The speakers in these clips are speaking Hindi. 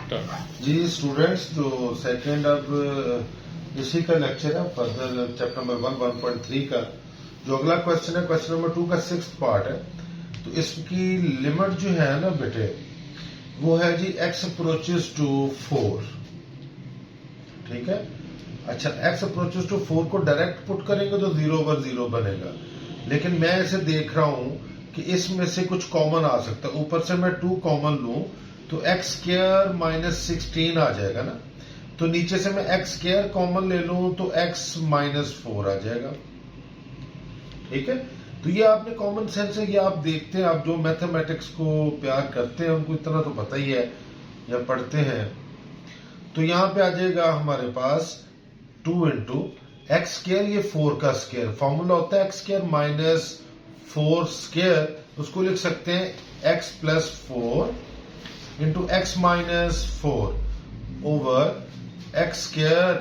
जी स्टूडेंट्स, तो सेकंड अब इसी का लेक्चर है फर्दर चैप्टर नंबर 1.3 का। जो अगला क्वेश्चन है क्वेश्चन नंबर 2 का 6th पार्ट है। तो इसकी लिमिट जो है ना बेटे, वो है जी x अप्रोचेस टू 4। ठीक है। अच्छा, x अप्रोचेस टू 4 को डायरेक्ट पुट करेंगे तो 0/0 बनेगा, लेकिन मैं इसे देख रहा हूं कि इसमें से कुछ कॉमन आ सकता है। ऊपर से मैं 2 कॉमन लूं तो x² माइनस 16 आ जाएगा ना, तो नीचे से मैं x² कॉमन ले लूं तो x माइनस 4 आ जाएगा। ठीक है। तो ये आपने कॉमन सेंस है, ये आप देखते हैं, आप जो मैथमेटिक्स को प्यार करते हैं उनको इतना तो पता ही है या पढ़ते हैं। तो यहां पे आ जाएगा हमारे पास 2 इंटू x², ये 4 का स्क्वायर, फॉर्मूला होता है x² माइनस 4 स्क्वायर, उसको लिख सकते हैं x plus 4 into x minus 4 over x²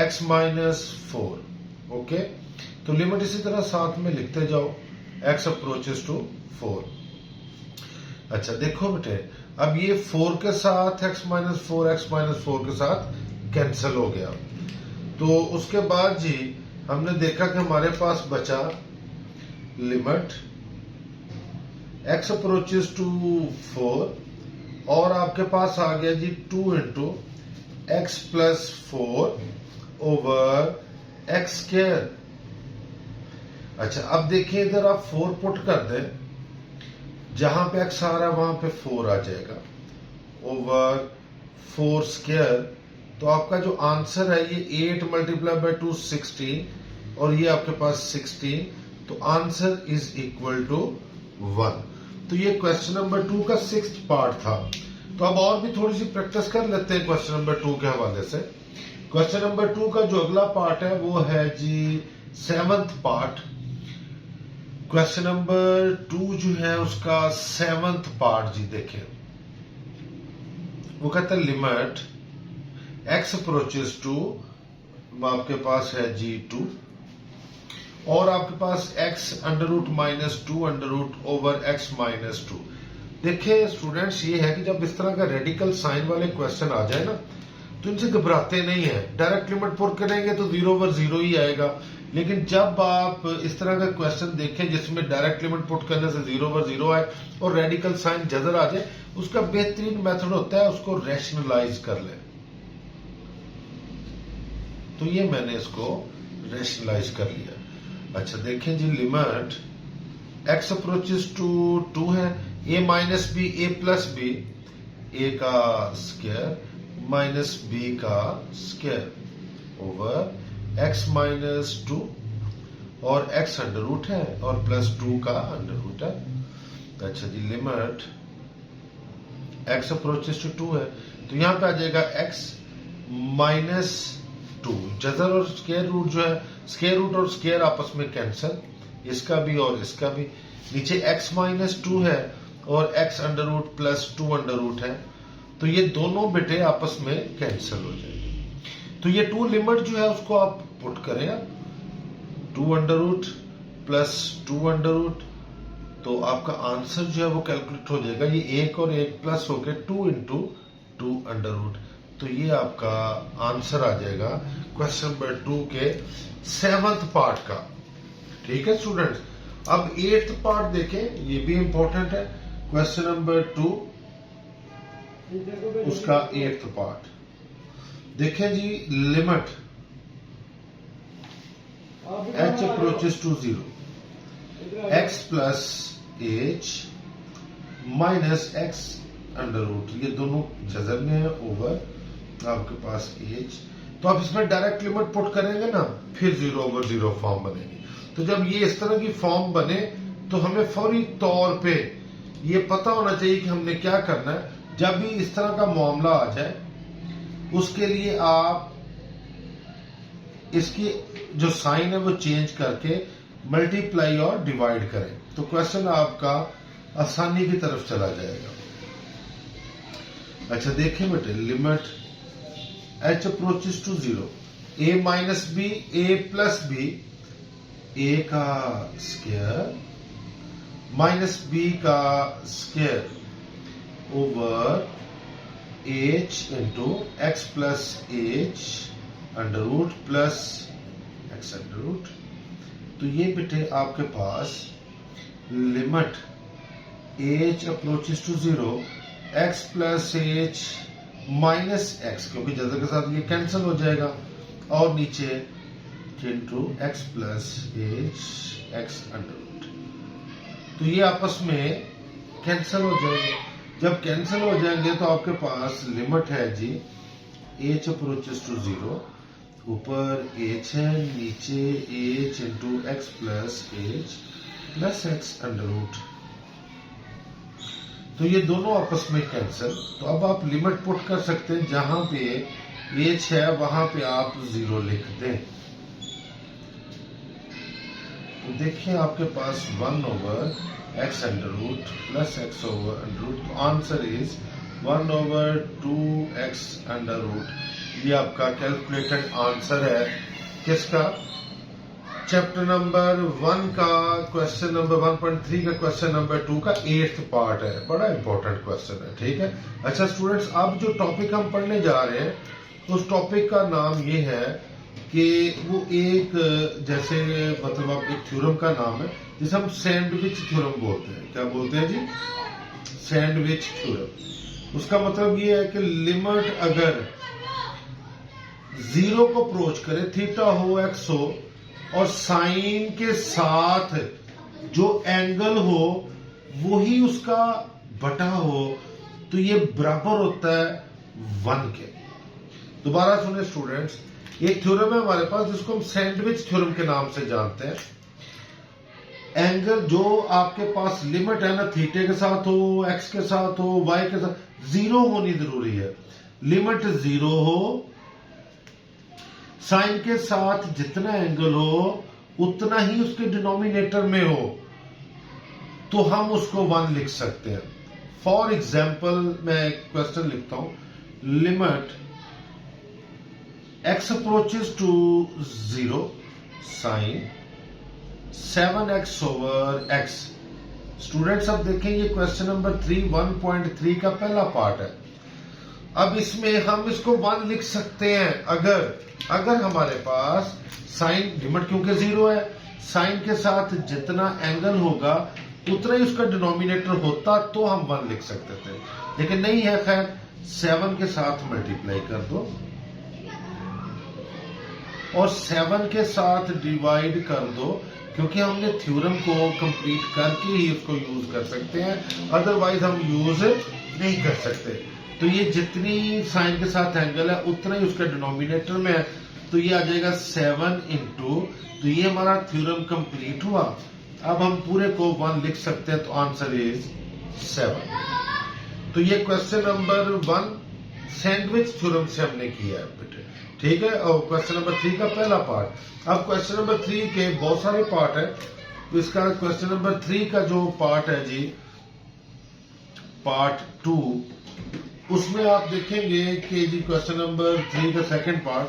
x minus 4। Okay, तो लिमिट इसी तरह साथ में लिखते जाओ, x अप्रोचेस टू 4। अच्छा देखो बेटे, अब ये 4 के साथ x माइनस 4 के साथ कैंसिल हो गया। तो उसके बाद जी हमने देखा कि हमारे पास बचा लिमिट x अप्रोचेस टू 4 और आपके पास आ गया जी 2 into x plus 4 over x²। अच्छा अब देखिए इधर आप 4 पुट कर दें, जहां पे x आ रहा है वहां पे 4 आ जाएगा ओवर 4 स्क्वायर। तो आपका जो आंसर है ये 8 मल्टीप्लाई बाय 2 16 और ये आपके पास 16, तो आंसर इज इक्वल टू 1। तो ये क्वेश्चन नंबर 2 का 6th पार्ट था। तो अब और भी थोड़ी सी प्रैक्टिस कर लेते हैं क्वेश्चन नंबर 2 के हवाले से। क्वेश्चन नंबर 2 का जो अगला पार्ट है वो है जी 7th पार्ट। क्वेश्चन नंबर 2 जो है उसका 7th पार्ट जी देखें, वो कहता है लिमिट x अप्रोचेस टू, आपके पास है जी 2 और आपके पास x under root minus 2 under root over x minus 2। देखिए स्टूडेंट्स, ये है कि जब इस तरह का रेडिकल साइन वाले क्वेश्चन आ जाए ना, तो इनसे घबराते नहीं है। डायरेक्ट लिमिट पुट करेंगे तो 0/0 ही आएगा, लेकिन जब आप इस तरह का क्वेश्चन देखें जिसमें डायरेक्ट लिमिट पुट करने से 0/0 आए और रेडिकल साइन जदर आ जाए, उसका बेहतरीन मेथड होता है उसको रैशनलाइज कर ले। तो ये मैंने इसको रैशनलाइज कर लिया। अच्छा देखें जी, लिमिट x अप्रोचेस टू 2 है, a minus B A plus B, a का स्क्वायर माइनस b का स्क्वायर ओवर x माइनस 2 और x अंडर रूट है और प्लस 2 का अंडर रूट है। अच्छा जी, लिमिट x अप्रोचेस टू 2 है, तो यहां पे आ जाएगा x माइनस 2, जजर और स्क्वायर रूट जो है, स्क्वायर रूट और स्क्वायर आपस में कैंसिल, इसका भी और इसका भी। नीचे x माइनस 2 है और x under root plus 2 under root है, तो ये दोनों बेटे आपस में कैंसिल हो जाएंगे। तो ये 2 लिमिट जो है उसको आप पुट करें, 2 under root plus 2 under root, तो आपका आंसर जो है वो कैलकुलेट हो जाएगा। ये 1 और 1 प्लस होके 2 इंटू 2 अंडर रूट, तो ये आपका आंसर आ जाएगा क्वेश्चन नंबर 2 के 7th पार्ट का। ठीक है स्टूडेंट्स, अब 8th पार्ट देखें, ये भी इंपॉर्टेंट है। क्वेश्चन नंबर 2 उसका 8th पार्ट देखें जी, limit h approaches to 0 x plus h minus x under root, ये दोनों जजर में है ओवर आपके पास h। तो आप इसमें डायरेक्ट लिमिट पुट करेंगे ना, फिर 0/0 फॉर्म बनेगी। तो जब ये इस तरह की फॉर्म बने तो हमें फौरी तौर पे ये पता होना चाहिए कि हमने क्या करना है। जब भी इस तरह का मामला आ जाए, उसके लिए आप इसकी जो साइन है वो चेंज करके मल्टीप्लाई और डिवाइड करें, तो क्वेश्चन आपका आसानी की तरफ चला जाएगा। अच्छा देखें बेटे, limit h approaches to 0, a minus B A plus B, a का स्क्वायर माइनस b का square over H into x plus H under root plus x under root. तो ये बेटे आपके पास limit H approaches to 0 X plus H minus X, क्योंकि जगह के साथ ये कैंसिल हो जाएगा, और नीचे into x plus h x under root. तो ये आपस में कैंसिल हो जाएंगे। जब कैंसिल हो जाएंगे तो आपके पास लिमिट है जी एच अप्रोचेस टू 0, ऊपर एच है, नीचे h into x plus x under root. तो ये दोनों आपस में कैंसिल। तो अब आप लिमिट पुट कर सकते हैं, जहां पे एच है वहां पे आप 0 लिख दें। तो देखिए आपके पास 1 over X under root plus X over under root. तो answer is 1 over 2 X under root. ये आपका कैलकुलेटेड आंसर है किसका? चैप्टर नंबर 1 का क्वेश्चन नंबर 1.3 का क्वेश्चन नंबर 2 का 8th पार्ट है। बड़ा इंपॉर्टेंट क्वेश्चन है, ठीक है। अच्छा स्टूडेंट्स, अब जो टॉपिक हम पढ़ने जा रहे हैं उस टॉपिक का नाम ये है कि वो एक, जैसे मतलब आप एक थ्योरम का नाम है जिसे हम सैंडविच थ्योरम बोलते हैं। क्या बोलते हैं जी? Sandwich theorem. उसका मतलब ये है कि लिमिट अगर 0 को अप्रोच करे, थीटा हो एक्स हो, और साइन के साथ जो एंगल हो वही उसका बटा हो, तो ये बराबर होता है 1 के। दोबारा सुने स्टूडेंट्स, एक थ्योरम है हमारे पास जिसको हम सैंडविच थ्योरम के नाम से जानते हैं। एंगल जो आपके पास लिमिट है ना, थीटे के साथ हो, एक्स के साथ हो, वाई के साथ, 0 होनी जरूरी है। लिमिट 0 हो, साइन के साथ जितना एंगल हो उतना ही उसके डिनोमिनेटर में हो, तो हम उसको 1 लिख सकते हैं। फॉर एग्जाम्पल मैं एक क्वेश्चन लिखता हूं, limit x approaches to 0 sine 7x over x। Students अब देखें, ये क्वेश्चन नंबर 1.3 का पहला पार्ट है। अब इसमें हम इसको 1 लिख सकते हैं अगर हमारे पास साइन, लिमिट क्योंकि 0 है, साइन के साथ जितना एंगल होगा उतना ही उसका डिनोमिनेटर होता, तो हम 1 लिख सकते थे, लेकिन नहीं है। खैर 7 के साथ मल्टीप्लाई कर दो और 7 के साथ डिवाइड कर दो, क्योंकि हमने थ्योरम को कंप्लीट करके ही उसको यूज कर सकते हैं, अदरवाइज हम यूज नहीं कर सकते। तो ये जितनी साइन के साथ एंगल है उतना ही उसका डिनोमिनेटर में है, तो ये आ जाएगा 7 इंटू, तो ये हमारा थ्योरम कंप्लीट हुआ। अब हम पूरे को 1 लिख सकते हैं, तो आंसर इज 7। तो ये क्वेश्चन नंबर 1 सैंडविच थ्योरम से हमने किया है बेटे, ठीक है। और क्वेश्चन नंबर 3 का पहला पार्ट। अब क्वेश्चन नंबर 3 के बहुत सारे पार्ट है, तो इसका क्वेश्चन नंबर 3 का जो पार्ट है जी, पार्ट 2, उसमें आप देखेंगे कि जी क्वेश्चन नंबर 3 का second part,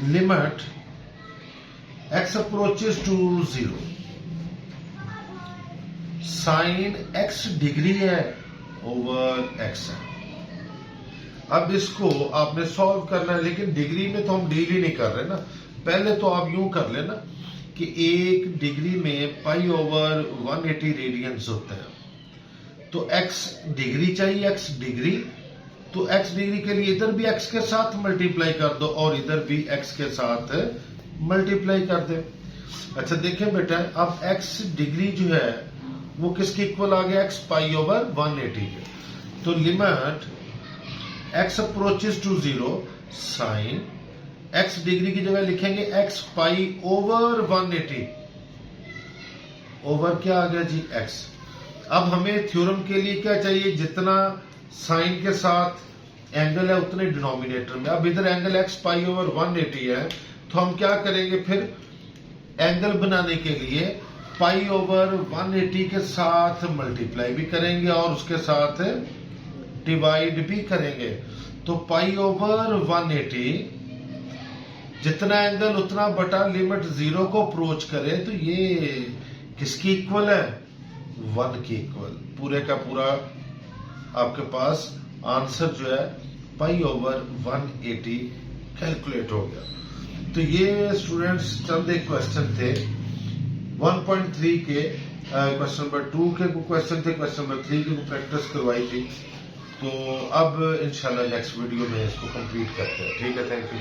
limit x approaches to 0 sine x degree है ओवर x है। अब इसको आपने सॉल्व करना है, लेकिन डिग्री में तो हम डील ही नहीं कर रहे ना। पहले तो आप यूं कर लेना कि 1 डिग्री में पाई ओवर 180 रेडियंस होते हैं, तो x डिग्री चाहिए, x डिग्री, तो x डिग्री के लिए इधर भी x के साथ मल्टीप्लाई कर दो और इधर भी x के साथ मल्टीप्लाई कर दे। अच्छा देखें बेटा, अब x डिग्री जो है वो किसके इक्वल आ गया? x पाई ओवर 180 के। तो limit x approaches to 0 sine x degree की जगह लिखेंगे x पाई ओवर 180 ओवर क्या आ गया जी? x। अब हमें थ्योरम के लिए क्या चाहिए? जितना साइन के साथ एंगल है उतने डिनोमिनेटर में। अब इधर एंगल x पाई ओवर 180 है, तो हम क्या करेंगे फिर? एंगल बनाने के लिए पाई ओवर 180 के साथ मल्टीप्लाई भी करेंगे और उसके साथ डिवाइड भी करेंगे। तो पाई ओवर 180, जितना एंगल उतना बटा लिमिट 0 को अप्रोच करे, तो ये किसकी इक्वल है? 1 की इक्वल। पूरे का पूरा आपके पास आंसर जो है π/180 कैलकुलेट हो गया। तो ये स्टूडेंट्स चंद एक क्वेश्चन थे 1.3 के, क्वेश्चन नंबर 2 के क्वेश्चन थे, क्वेश्चन नंबर 3 की प्रैक्टिस करवाई थी। तो अब इंशाल्लाह नेक्स्ट वीडियो में इसको कंप्लीट करते हैं। ठीक है, थैंक यू।